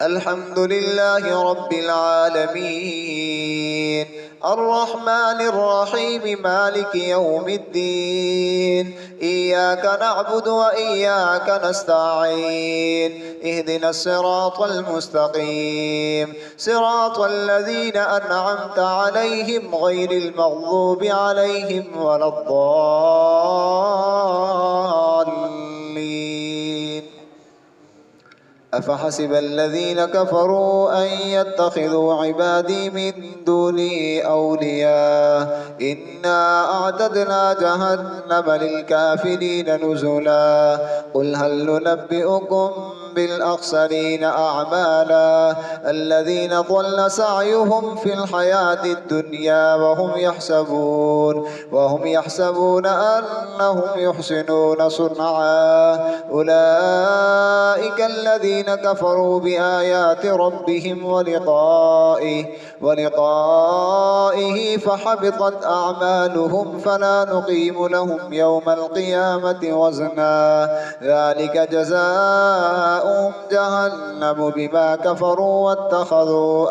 الحمد لله رب العالمين الرحمن الرحيم مالك يوم الدين إياك نعبد وإياك نستعين اهدنا الصراط المستقيم صراط الذين أنعمت عليهم غير المغضوب عليهم ولا الضالين أفحسب الذين كفروا أن يتخذوا عبادي من دوني أولياء إنا أعتدنا جهنم للكافرين نزلا قل هل ننبئكم بالأخسرين أعمالا الذين ضل سعيهم في الحياة الدنيا وهم يحسبون أنهم يحسنون صنعا أولئك الذين كفروا بآيات ربهم ولقائه فحبطت أعمالهم فلا نقيم لهم يوم القيامة وزنا ذلك جزاؤهم جهنم بما كفروا واتخذوا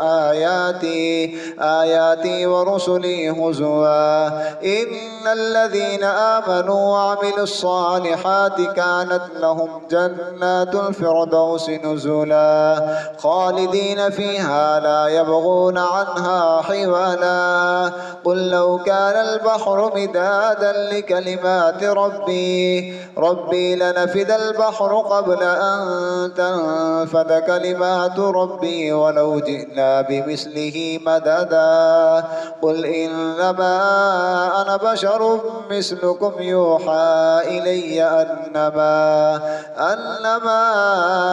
آياتي ورسلي هزوا إن الذين آمنوا وعملوا الصالحات كانت لهم جنات الفردوس نزلا خالدين فيها لا يبغون عنها حولا قل لو كان البحر مدادا لكلمات ربي لنفد البحر قبل أن تنفد كلمات ربي ولو جئنا بمثله مددا قل إنما أنا بشر مثلكم يوحى إلي أنما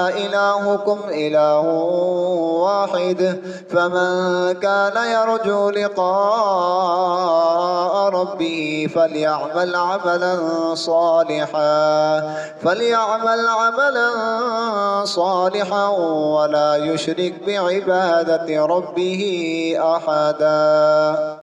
إلهكم إله واحد فمن كان يرجو لقاء ربه فليعمل عملا صالحا ولا يشرك بعبادة ربه أحدا.